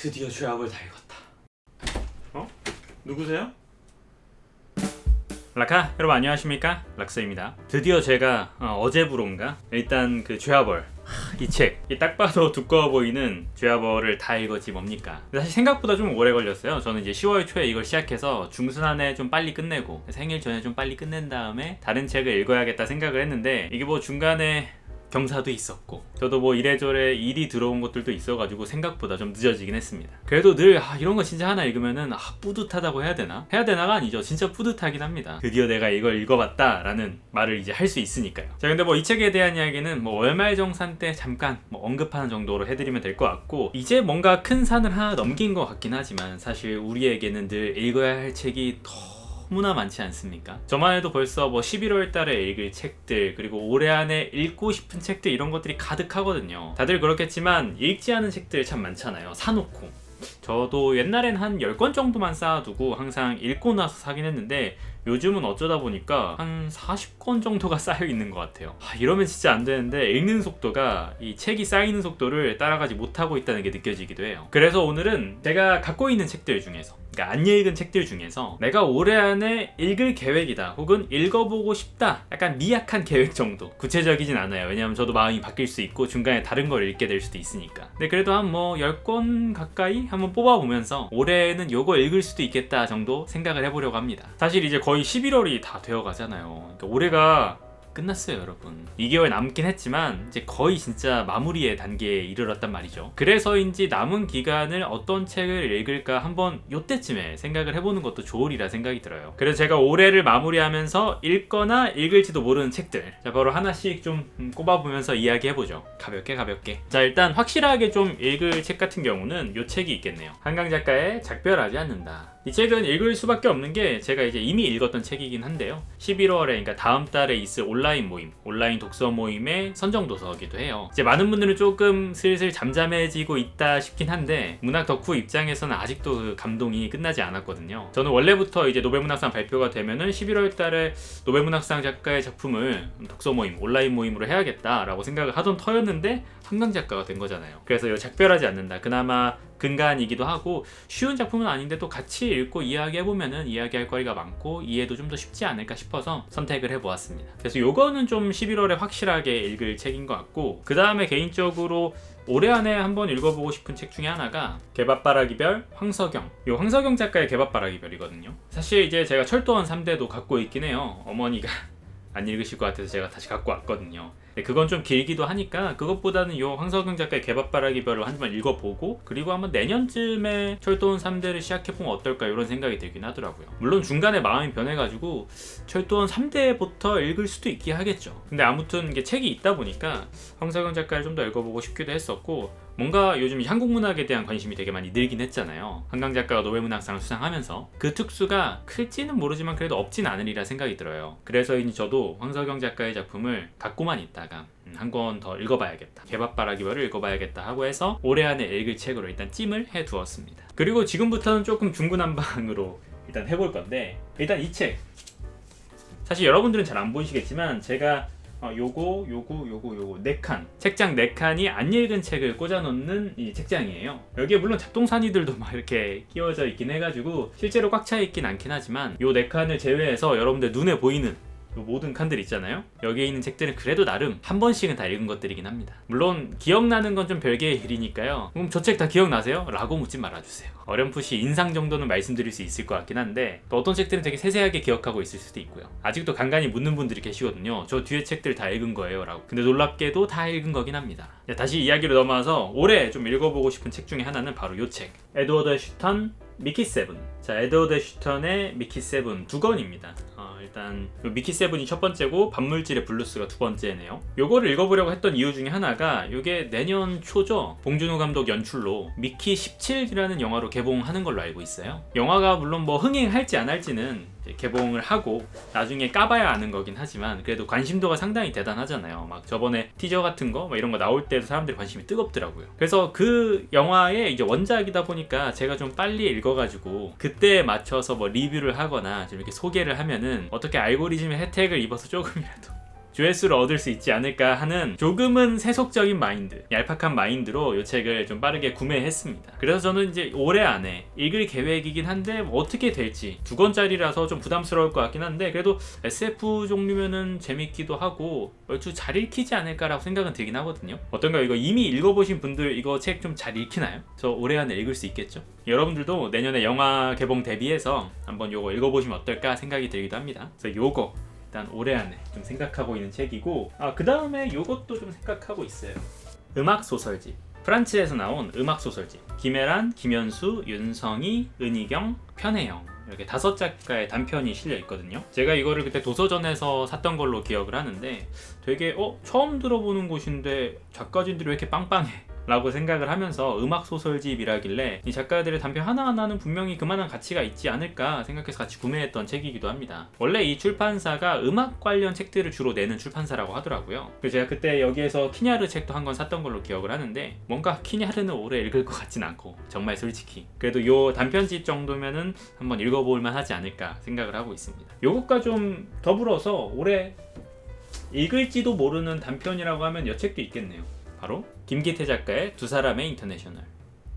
드디어 죄악을 다 읽었다. 누구세요? 라카 여러분 안녕하십니까? 락스입니다. 드디어 제가 어제부로인가 일단 그 죄아벌 이 책, 딱 봐도 두꺼워 보이는 죄아벌을 다 읽었지 뭡니까? 사실 생각보다 좀 오래 걸렸어요. 저는 이제 10월 초에 이걸 시작해서 중순안에 좀 빨리 끝내고 생일 전에 좀 빨리 끝낸 다음에 다른 책을 읽어야겠다 생각을 했는데 이게 뭐 중간에 경사도 있었고 저도 뭐 이래저래 일이 들어온 것들도 있어가지고 생각보다 좀 늦어지긴 했습니다. 그래도 늘 이런 거 진짜 하나 읽으면은 뿌듯하다고 해야 되나? 해야 되나가 아니죠. 진짜 뿌듯하긴 합니다. 드디어 내가 이걸 읽어봤다 라는 말을 이제 할 수 있으니까요. 자, 근데 뭐 이 책에 대한 이야기는 뭐 월말정산 때 잠깐 뭐 언급하는 정도로 해드리면 될 것 같고, 이제 뭔가 큰 산을 하나 넘긴 것 같긴 하지만 사실 우리에게는 늘 읽어야 할 책이 너무나 많지 않습니까? 저만 해도 벌써 뭐 11월 달에 읽을 책들, 그리고 올해 안에 읽고 싶은 책들, 이런 것들이 가득하거든요. 다들 그렇겠지만 읽지 않은 책들 참 많잖아요. 사놓고. 저도 옛날엔 한 10권 정도만 쌓아두고 항상 읽고 나서 사긴 했는데 요즘은 어쩌다 보니까 한 40권 정도가 쌓여 있는 것 같아요. 이러면 진짜 안 되는데 읽는 속도가 이 책이 쌓이는 속도를 따라가지 못하고 있다는 게 느껴지기도 해요. 그래서 오늘은 제가 갖고 있는 책들 중에서, 그러니까 안 읽은 책들 중에서 내가 올해 안에 읽을 계획이다, 혹은 읽어보고 싶다, 약간 미약한 계획 정도, 구체적이진 않아요. 왜냐면 저도 마음이 바뀔 수 있고 중간에 다른 걸 읽게 될 수도 있으니까. 근데 그래도 한 뭐 10권 가까이 한번 뽑아보면서 올해는 요거 읽을 수도 있겠다 정도 생각을 해보려고 합니다. 사실 이제 거의 11월이 다 되어 가잖아요. 그러니까 올해가 끝났어요, 여러분. 2개월 남긴 했지만 이제 거의 진짜 마무리의 단계에 이르렀단 말이죠. 그래서인지 남은 기간을 어떤 책을 읽을까 한번 요때쯤에 생각을 해보는 것도 좋으리라 생각이 들어요. 그래서 제가 올해를 마무리하면서 읽거나 읽을지도 모르는 책들, 자, 바로 하나씩 좀 꼽아보면서 이야기해보죠. 가볍게. 자, 일단 확실하게 좀 읽을 책 같은 경우는 요 책이 있겠네요. 한강 작가의 작별하지 않는다. 이 책은 읽을 수밖에 없는 게 제가 이제 이미 읽었던 책이긴 한데요. 11월에, 그러니까 다음 달에 있을 온라인 독서 모임의 선정 도서이기도 해요. 이제 많은 분들은 조금 슬슬 잠잠해지고 있다 싶긴 한데 문학 덕후 입장에서는 아직도 그 감동이 끝나지 않았거든요. 저는 원래부터 이제 노벨문학상 발표가 되면은 11월 달에 노벨문학상 작가의 작품을 독서 모임, 온라인 모임으로 해야겠다라고 생각을 하던 터였는데 한강 작가가 된 거잖아요. 그래서 이 작별하지 않는다, 그나마 근간이기도 하고 쉬운 작품은 아닌데 또 같이 읽고 이야기해보면은 이야기할 거리가 많고 이해도 좀 더 쉽지 않을까 싶어서 선택을 해보았습니다. 그래서 요거는 좀 11월에 확실하게 읽을 책인 것 같고, 그 다음에 개인적으로 올해 안에 한번 읽어보고 싶은 책 중에 하나가 개밥바라기별 황석영. 요 황석영 작가의 개밥바라기별이거든요. 사실 이제 제가 철도원 3대도 갖고 있긴 해요. 어머니가 안 읽으실 것 같아서 제가 다시 갖고 왔거든요. 그건 좀 길기도 하니까 그것보다는 요 황석영 작가의 개밥바라기별을 한번 읽어보고, 그리고 한번 내년쯤에 철도원 3대를 시작해보면 어떨까 이런 생각이 들긴 하더라고요. 물론 중간에 마음이 변해가지고 철도원 3대부터 읽을 수도 있긴 하겠죠. 근데 아무튼 이게 책이 있다 보니까 황석영 작가를 좀 더 읽어보고 싶기도 했었고, 뭔가 요즘 한국 문학에 대한 관심이 되게 많이 늘긴 했잖아요. 한강 작가가 노벨문학상을 수상하면서 그 특수가 클지는 모르지만 그래도 없진 않으리라 생각이 들어요. 그래서 이제 저도 황석영 작가의 작품을 갖고만 있다가 한 권 더 읽어봐야겠다, 개밥바라기별을 읽어봐야겠다 하고 해서 올해 안에 읽을 책으로 일단 찜을 해두었습니다. 그리고 지금부터는 조금 중구난방으로 일단 해볼 건데, 일단 이 책 사실 여러분들은 잘 안 보이시겠지만 제가 요거 4칸, 책장 4칸이 안 읽은 책을 꽂아놓는 이 책장이에요. 여기에 물론 잡동사니들도 막 이렇게 끼워져 있긴 해가지고 실제로 꽉 차 있긴 않긴 하지만 요 4칸을 제외해서 여러분들 눈에 보이는 모든 칸들 있잖아요. 여기에 있는 책들은 그래도 나름 한 번씩은 다 읽은 것들이긴 합니다. 물론 기억나는 건 좀 별개의 일이니까요. 그럼 저 책 다 기억나세요? 라고 묻지 말아주세요. 어렴풋이 인상 정도는 말씀드릴 수 있을 것 같긴 한데 또 어떤 책들은 되게 세세하게 기억하고 있을 수도 있고요. 아직도 간간히 묻는 분들이 계시거든요. 저 뒤에 책들 다 읽은 거예요? 라고. 근데 놀랍게도 다 읽은 거긴 합니다. 다시 이야기로 넘어와서 올해 좀 읽어보고 싶은 책 중에 하나는 바로 요 책, 에드워드 슈턴 미키 세븐. 자, 에드워드 슈턴의 미키 세븐 2권입니다. 일단 미키 세븐이 첫 번째고 반물질의 블루스가 두 번째네요. 요거를 읽어보려고 했던 이유 중에 하나가 요게 내년 초죠, 봉준호 감독 연출로 미키 17이라는 영화로 개봉하는 걸로 알고 있어요. 영화가 물론 뭐 흥행할지 안 할지는 개봉을 하고 나중에 까봐야 아는 거긴 하지만 그래도 관심도가 상당히 대단하잖아요. 막 저번에 티저 같은 거 이런 거 나올 때도 사람들이 관심이 뜨겁더라고요. 그래서 그 영화의 이제 원작이다 보니까 제가 좀 빨리 읽어가지고 그때에 맞춰서 뭐 리뷰를 하거나 좀 이렇게 소개를 하면은 어떻게 알고리즘의 혜택을 입어서 조금이라도 조회수를 얻을 수 있지 않을까 하는 조금은 세속적인 마인드, 얄팍한 마인드로 이 책을 좀 빠르게 구매했습니다. 그래서 저는 이제 올해 안에 읽을 계획이긴 한데 뭐 어떻게 될지 2권짜리라서 좀 부담스러울 것 같긴 한데 그래도 SF 종류면은 재밌기도 하고 얼추 잘 읽히지 않을까라고 생각은 들긴 하거든요. 어떤가요? 이거 이미 읽어보신 분들 이거 책 좀 잘 읽히나요? 저 올해 안에 읽을 수 있겠죠? 여러분들도 내년에 영화 개봉 대비해서 한번 요거 읽어보시면 어떨까 생각이 들기도 합니다. 그래서 요거 일단 올해 안에 좀 생각하고 있는 책이고 그 다음에 요것도 좀 생각하고 있어요. 음악 소설집. 프란츠에서 나온 음악 소설집. 김혜란, 김현수, 윤성희, 은희경, 편혜영 이렇게 5작가의 단편이 실려 있거든요. 제가 이거를 그때 도서전에서 샀던 걸로 기억을 하는데 되게 처음 들어보는 곳인데 작가진들이 왜 이렇게 빵빵해? 라고 생각을 하면서 음악 소설집이라길래 이 작가들의 단편 하나하나는 분명히 그만한 가치가 있지 않을까 생각해서 같이 구매했던 책이기도 합니다. 원래 이 출판사가 음악 관련 책들을 주로 내는 출판사라고 하더라고요. 그래서 제가 그때 여기에서 키냐르 책도 한 권 샀던 걸로 기억을 하는데 뭔가 키냐르는 오래 읽을 것 같진 않고 정말 솔직히 그래도 요 단편집 정도면은 한번 읽어볼 만하지 않을까 생각을 하고 있습니다. 요것과 좀 더불어서 올해 읽을지도 모르는 단편이라고 하면 이 책도 있겠네요. 바로 김기태 작가의 두 사람의 인터내셔널.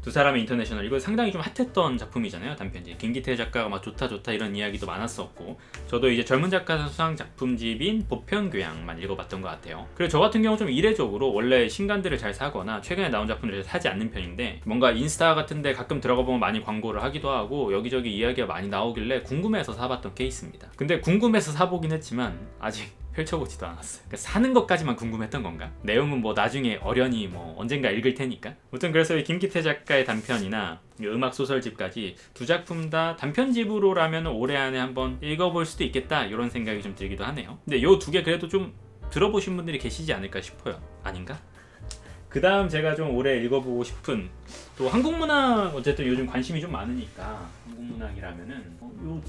두 사람의 인터내셔널 이거 상당히 좀 핫했던 작품이잖아요. 단편집. 김기태 작가가 막 좋다 이런 이야기도 많았었고 저도 이제 젊은 작가 수상 작품집인 보편교양만 읽어봤던 것 같아요. 그리고 저 같은 경우 좀 이례적으로 원래 신간들을 잘 사거나 최근에 나온 작품들을 잘 사지 않는 편인데 뭔가 인스타 같은데 가끔 들어가 보면 많이 광고를 하기도 하고 여기저기 이야기가 많이 나오길래 궁금해서 사봤던 케이스입니다. 근데 궁금해서 사보긴 했지만 아직 펼쳐보지도 않았어요. 그러니까 사는 것까지만 궁금했던 건가? 내용은 뭐 나중에 어련히 뭐 언젠가 읽을 테니까. 아무튼 그래서 이 김기태 작가의 단편이나 음악 소설집까지 두 작품 다 단편집으로라면 올해 안에 한번 읽어볼 수도 있겠다 이런 생각이 좀 들기도 하네요. 근데 요 두 개 그래도 좀 들어보신 분들이 계시지 않을까 싶어요. 아닌가? 그 다음 제가 좀 올해 읽어보고 싶은 또 한국문학 어쨌든 요즘 관심이 좀 많으니까 한국문학이라면은 요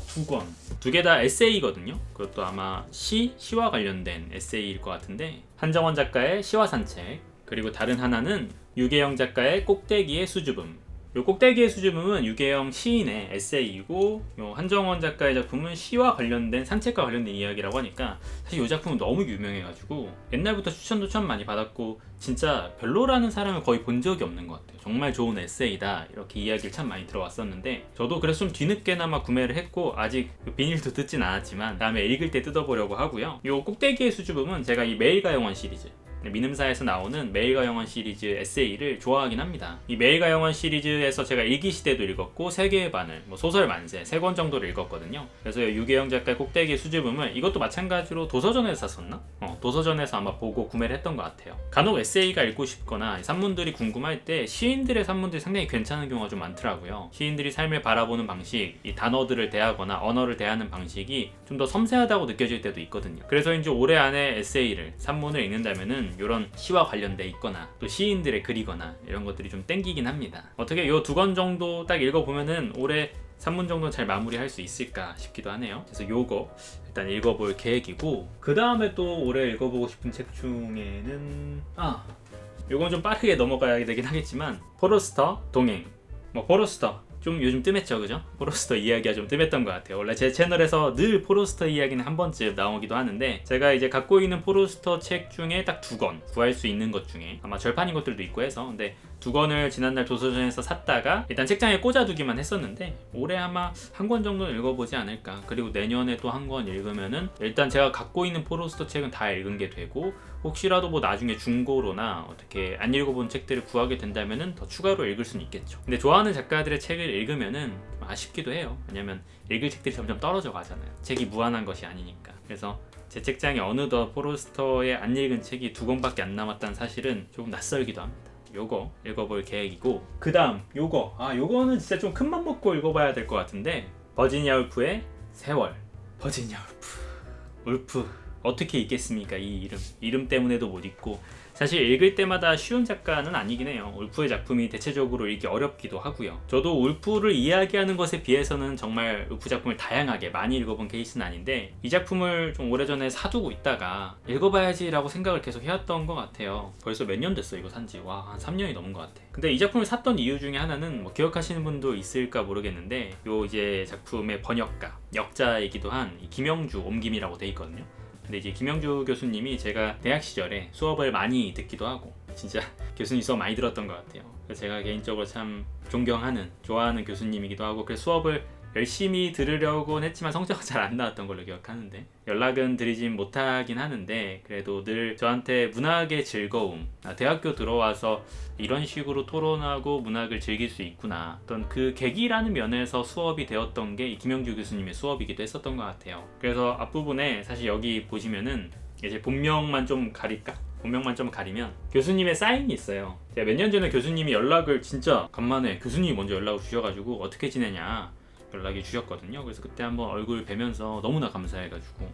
두 개 다 에세이거든요. 그것도 아마 시와 관련된 에세이일 것 같은데 한정원 작가의 시와 산책 그리고 다른 하나는 유계영 작가의 꼭대기의 수줍음. 요 꼭대기의 수줍음은 유계영 시인의 에세이이고 요 한정원 작가의 작품은 시와 관련된 산책과 관련된 이야기라고 하니까 사실 이 작품은 너무 유명해가지고 옛날부터 추천도 참 많이 받았고 진짜 별로라는 사람을 거의 본 적이 없는 것 같아요. 정말 좋은 에세이다 이렇게 이야기를 참 많이 들어왔었는데 저도 그래서 좀 뒤늦게나마 구매를 했고 아직 비닐도 뜯진 않았지만 다음에 읽을 때 뜯어보려고 하고요. 요 꼭대기의 수줍음은 제가 이 매일가 영원 시리즈 민음사에서 나오는 매일가 영원 시리즈 에세이를 좋아하긴 합니다. 이 매일가 영원 시리즈에서 제가 일기시대도 읽었고 세계의 바늘, 소설 만세 3권 정도를 읽었거든요. 그래서 유계영 작가의 꼭대기의 수줍음을 이것도 마찬가지로 도서전에서 샀었나? 도서전에서 아마 보고 구매를 했던 것 같아요. 간혹 에세이가 읽고 싶거나 산문들이 궁금할 때 시인들의 산문들이 상당히 괜찮은 경우가 좀 많더라고요. 시인들이 삶을 바라보는 방식, 이 단어들을 대하거나 언어를 대하는 방식이 좀 더 섬세하다고 느껴질 때도 있거든요. 그래서 이제 올해 안에 에세이를 산문을 읽는다면은 이런 시와 관련돼 있거나 또 시인들의 글이거나 이런 것들이 좀 땡기긴 합니다. 어떻게 요 2권 정도 딱 읽어보면은 올해 3문 정도는 잘 마무리할 수 있을까 싶기도 하네요. 그래서 요거 일단 읽어볼 계획이고 그 다음에 또 올해 읽어보고 싶은 책 중에는 요건 좀 빠르게 넘어가야 되긴 하겠지만 포로스터 동행. 포로스터 좀 요즘 뜸했죠, 그죠? 포로스터 이야기가 좀 뜸했던 것 같아요. 원래 제 채널에서 늘 포로스터 이야기는 한 번쯤 나오기도 하는데 제가 이제 갖고 있는 포로스터 책 중에 딱 2권 구할 수 있는 것 중에 아마 절판인 것들도 있고 해서 근데 2권을 지난날 도서전에서 샀다가 일단 책장에 꽂아두기만 했었는데 올해 아마 한 권 정도는 읽어보지 않을까. 그리고 내년에 또 한 권 읽으면은 일단 제가 갖고 있는 포로스터 책은 다 읽은 게 되고 혹시라도 나중에 중고로나 어떻게 안 읽어본 책들을 구하게 된다면은 더 추가로 읽을 수는 있겠죠. 근데 좋아하는 작가들의 책을 읽으면은 좀 아쉽기도 해요. 왜냐면 읽을 책들이 점점 떨어져 가잖아요. 책이 무한한 것이 아니니까. 그래서 제 책장에 어느덧 포로스터의 안 읽은 책이 2권밖에 안 남았다는 사실은 조금 낯설기도 합니다. 요거 읽어볼 계획이고 그 다음 요거는 진짜 좀 큰맘 먹고 읽어봐야 될 것 같은데 버지니아 울프의 세월. 버지니아 울프 어떻게 읽겠습니까? 이 이름 때문에도 못 읽고 사실 읽을 때마다 쉬운 작가는 아니긴 해요. 울프의 작품이 대체적으로 읽기 어렵기도 하고요. 저도 울프를 이야기하는 것에 비해서는 정말 울프 작품을 다양하게 많이 읽어본 케이스는 아닌데 이 작품을 좀 오래전에 사두고 있다가 읽어봐야지 라고 생각을 계속 해왔던 것 같아요. 벌써 몇 년 됐어 이거 산지. 한 3년이 넘은 것 같아. 근데 이 작품을 샀던 이유 중에 하나는 기억하시는 분도 있을까 모르겠는데 요 이제 작품의 번역가 역자이기도 한 김영주 옴김이라고 돼 있거든요. 근데 이제 김영주 교수님이 제가 대학 시절에 수업을 많이 듣기도 하고 진짜 교수님 수업 많이 들었던 것 같아요. 그래서 제가 개인적으로 참 존경하는, 좋아하는 교수님이기도 하고, 그래서 수업을 열심히 들으려고는 했지만 성적은 잘 안 나왔던 걸로 기억하는데, 연락은 드리진 못하긴 하는데 그래도 늘 저한테 문학의 즐거움, 대학교 들어와서 이런 식으로 토론하고 문학을 즐길 수 있구나, 어떤 그 계기라는 면에서 수업이 되었던 게 이 김영주 교수님의 수업이기도 했었던 것 같아요. 그래서 앞부분에 사실 여기 보시면은 이제 본명만 좀 가릴까? 본명만 좀 가리면 교수님의 사인이 있어요. 제가 몇 년 전에 교수님이 연락을 진짜 간만에 교수님이 먼저 연락을 주셔가지고 어떻게 지내냐 연락이 주셨거든요. 그래서 그때 한번 얼굴 뵈면서 너무나 감사해가지고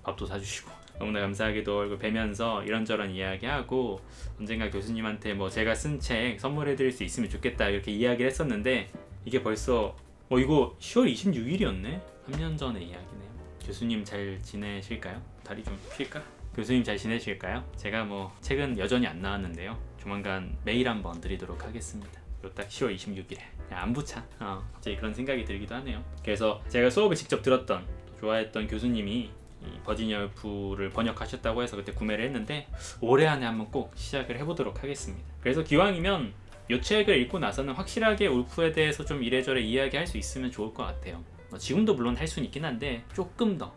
밥도 사주시고 너무나 감사하게도 얼굴 뵈면서 이런저런 이야기하고, 언젠가 교수님한테 뭐 제가 쓴 책 선물해드릴 수 있으면 좋겠다 이렇게 이야기를 했었는데, 이게 벌써 이거 10월 26일이었네? 3년 전의 이야기네요. 교수님 잘 지내실까요? 다리 좀 필까? 교수님 잘 지내실까요? 제가 뭐 책은 여전히 안 나왔는데요, 조만간 메일 한번 드리도록 하겠습니다. 딱 10월 26일에 안부차 갑자기 그런 생각이 들기도 하네요. 그래서 제가 수업을 직접 들었던, 좋아했던 교수님이 이 버지니아 울프를 번역하셨다고 해서 그때 구매를 했는데 올해 안에 한번 꼭 시작을 해보도록 하겠습니다. 그래서 기왕이면 이 책을 읽고 나서는 확실하게 울프에 대해서 좀 이래저래 이야기할 수 있으면 좋을 것 같아요. 지금도 물론 할 수는 있긴 한데 조금 더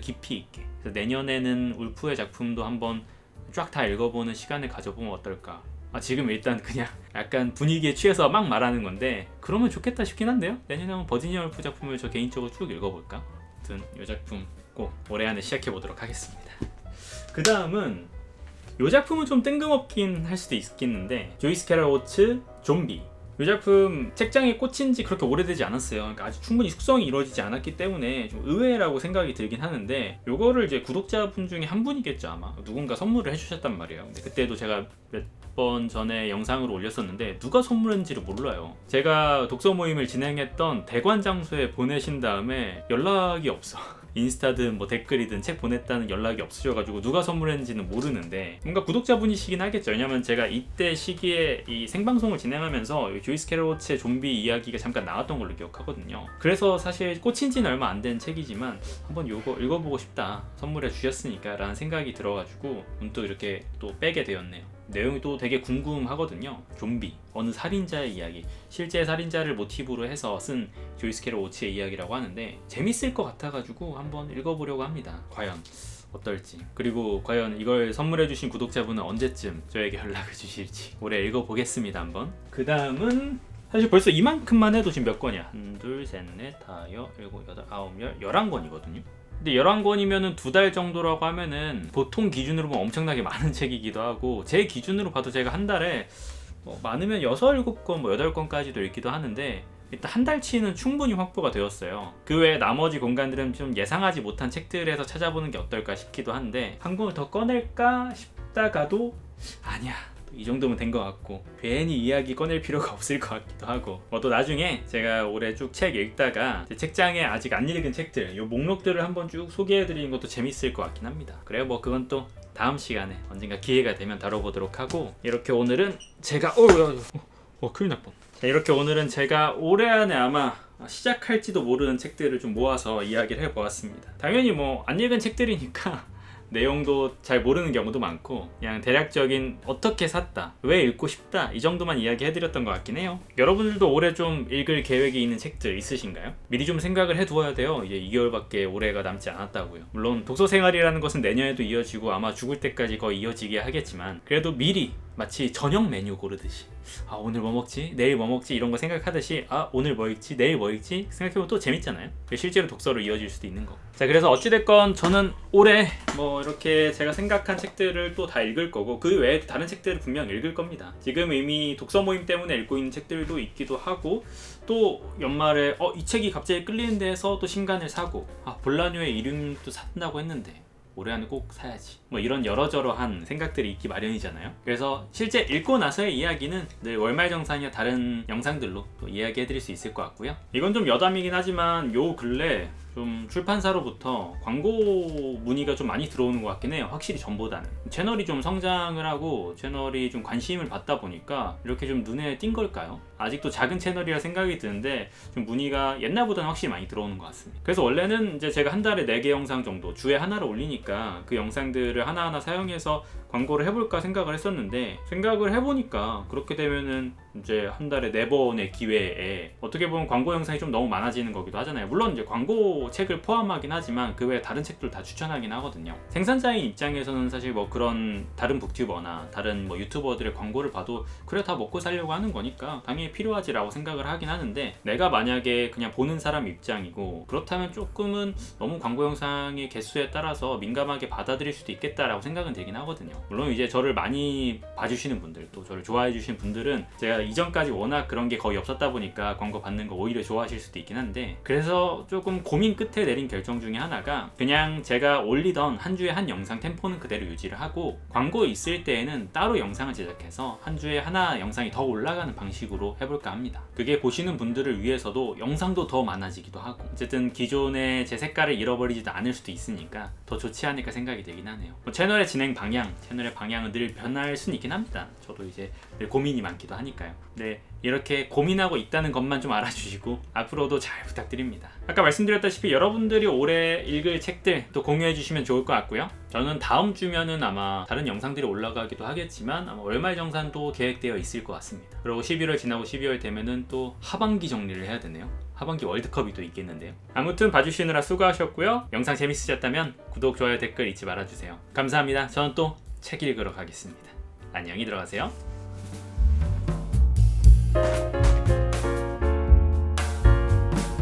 깊이 있게. 그래서 내년에는 울프의 작품도 한번 쫙 다 읽어보는 시간을 가져보면 어떨까. 지금 일단 그냥 약간 분위기에 취해서 막 말하는 건데 그러면 좋겠다 싶긴 한데요. 내년에 한번 버지니아 울프 작품을 저 개인적으로 쭉 읽어볼까? 아무튼 이 작품 꼭 올해 안에 시작해보도록 하겠습니다. 그 다음은 이 작품은 좀 뜬금없긴 할 수도 있겠는데, 조이스 캐럴 오츠 좀비. 이 작품 책장에 꽂힌 지 그렇게 오래되지 않았어요. 그러니까 아직 충분히 숙성이 이루어지지 않았기 때문에 좀 의외라고 생각이 들긴 하는데, 요거를 이제 구독자분 중에 한 분이겠죠 아마. 누군가 선물을 해주셨단 말이에요. 근데 그때도 제가 몇 번 전에 영상으로 올렸었는데 누가 선물했는지를 몰라요. 제가 독서 모임을 진행했던 대관 장소에 보내신 다음에 연락이 없어. 인스타든 뭐 댓글이든 책 보냈다는 연락이 없으셔가지고 누가 선물했는지는 모르는데, 뭔가 구독자분이시긴 하겠죠. 왜냐면 제가 이때 시기에 이 생방송을 진행하면서 조이스 캐럴 오츠의 좀비 이야기가 잠깐 나왔던 걸로 기억하거든요. 그래서 사실 꽂힌 지는 얼마 안 된 책이지만 한번 요거 읽어보고 싶다, 선물해 주셨으니까 라는 생각이 들어가지고 문득 이렇게 또 빼게 되었네요. 내용이 또 되게 궁금하거든요. 좀비, 어느 살인자의 이야기, 실제 살인자를 모티브로 해서 쓴 조이스 캐럴 오츠의 이야기라고 하는데 재밌을 것 같아가지고 한번 읽어보려고 합니다. 과연 어떨지, 그리고 과연 이걸 선물해주신 구독자분은 언제쯤 저에게 연락을 주실지 올해 읽어보겠습니다 한번. 그 다음은 사실 벌써 이만큼만 해도 지금 몇 권이야? 1, 2, 3, 4, 5, 6, 7, 8, 9, 10, 11권이거든요 근데 11권이면은 2달 정도라고 하면은 보통 기준으로 보면 엄청나게 많은 책이기도 하고, 제 기준으로 봐도 제가 한 달에 많으면 6, 7권, 8권까지도 읽기도 하는데 일단 한 달치는 충분히 확보가 되었어요. 그 외에 나머지 공간들은 좀 예상하지 못한 책들에서 찾아보는 게 어떨까 싶기도 한데, 한 권을 더 꺼낼까 싶다가도 아니야, 이 정도면 된 것 같고 괜히 이야기 꺼낼 필요가 없을 것 같기도 하고, 또 나중에 제가 올해 쭉 책 읽다가 제 책장에 아직 안 읽은 책들, 요 목록들을 한번 쭉 소개해드리는 것도 재밌을 것 같긴 합니다. 그래요, 뭐 그건 또 다음 시간에 언젠가 기회가 되면 다뤄보도록 하고, 이렇게 오늘은 제가 큰일 날 뻔. 이렇게 오늘은 제가 올해 안에 아마 시작할지도 모르는 책들을 좀 모아서 이야기를 해보았습니다. 당연히 뭐 안 읽은 책들이니까 내용도 잘 모르는 경우도 많고, 그냥 대략적인 어떻게 샀다, 왜 읽고 싶다, 이 정도만 이야기해드렸던 것 같긴 해요. 여러분들도 올해 좀 읽을 계획이 있는 책들 있으신가요? 미리 좀 생각을 해두어야 돼요. 이제 2개월밖에 올해가 남지 않았다고요. 물론 독서 생활이라는 것은 내년에도 이어지고 아마 죽을 때까지 거의 이어지게 하겠지만, 그래도 미리 마치 저녁 메뉴 고르듯이 오늘 뭐 먹지? 내일 뭐 먹지? 이런 거 생각하듯이 오늘 뭐 읽지? 내일 뭐 읽지? 생각해보면 또 재밌잖아요. 실제로 독서로 이어질 수도 있는 거. 자, 그래서 어찌됐건 저는 올해 뭐 이렇게 제가 생각한 책들을 또 다 읽을 거고, 그 외에도 다른 책들을 분명 읽을 겁니다. 지금 이미 독서 모임 때문에 읽고 있는 책들도 있기도 하고, 또 연말에 이 책이 갑자기 끌리는 데서 또 신간을 사고, 볼라뉴의 이름도 산다고 했는데 올해 안에 꼭 사야지 뭐 이런 여러저러한 생각들이 있기 마련이잖아요. 그래서 실제 읽고 나서의 이야기는 늘 월말정산이나 다른 영상들로 또 이야기해드릴 수 있을 것 같고요. 이건 좀 여담이긴 하지만 요 근래 좀 출판사로부터 광고 문의가 좀 많이 들어오는 것 같긴 해요. 확실히 전보다는. 채널이 좀 성장을 하고 채널이 좀 관심을 받다 보니까 이렇게 좀 눈에 띈 걸까요? 아직도 작은 채널이라 생각이 드는데 좀 문의가 옛날보다는 확실히 많이 들어오는 것 같습니다. 그래서 원래는 이제 제가 한 달에 4개 영상 정도 주에 하나를 올리니까 그 영상들을 하나하나 사용해서 광고를 해볼까 생각을 했었는데, 생각을 해보니까 그렇게 되면은 이제 한 달에 4번의 기회에 어떻게 보면 광고 영상이 좀 너무 많아지는 거기도 하잖아요. 물론 이제 광고 책을 포함하긴 하지만 그 외에 다른 책들 다 추천하긴 하거든요. 생산자인 입장에서는 사실 뭐 그런 다른 북튜버나 다른 뭐 유튜버들의 광고를 봐도 그래 다 먹고 살려고 하는 거니까 당연히 필요하지라고 생각을 하긴 하는데, 내가 만약에 그냥 보는 사람 입장이고 그렇다면 조금은 너무 광고 영상의 개수에 따라서 민감하게 받아들일 수도 있겠다라고 생각은 들긴 하거든요. 물론 이제 저를 많이 봐주시는 분들, 또 저를 좋아해 주시는 분들은 제가 이전까지 워낙 그런 게 거의 없었다 보니까 광고 받는 거 오히려 좋아하실 수도 있긴 한데, 그래서 조금 고민 끝에 내린 결정 중에 하나가 그냥 제가 올리던 한 주에 한 영상 템포는 그대로 유지를 하고 광고 있을 때에는 따로 영상을 제작해서 한 주에 하나 영상이 더 올라가는 방식으로 해볼까 합니다. 그게 보시는 분들을 위해서도 영상도 더 많아지기도 하고 어쨌든 기존의 제 색깔을 잃어버리지도 않을 수도 있으니까 더 좋지 않을까 생각이 들긴 하네요. 뭐 채널의 진행 방향, 채널의 방향은 늘 변할 수는 있긴 합니다. 저도 이제 늘 고민이 많기도 하니까요. 네, 이렇게 고민하고 있다는 것만 좀 알아주시고 앞으로도 잘 부탁드립니다. 아까 말씀드렸다시피 여러분들이 올해 읽을 책들 또 공유해 주시면 좋을 것 같고요. 저는 다음 주면은 아마 다른 영상들이 올라가기도 하겠지만 아마 월말정산도 계획되어 있을 것 같습니다. 그리고 11월 지나고 12월 되면은 또 하반기 정리를 해야 되네요. 하반기 월드컵이 또 있겠는데요. 아무튼 봐주시느라 수고하셨고요. 영상 재밌으셨다면 구독, 좋아요, 댓글 잊지 말아주세요. 감사합니다. 저는 또 책 읽으러 가겠습니다. 안녕히 들어가세요.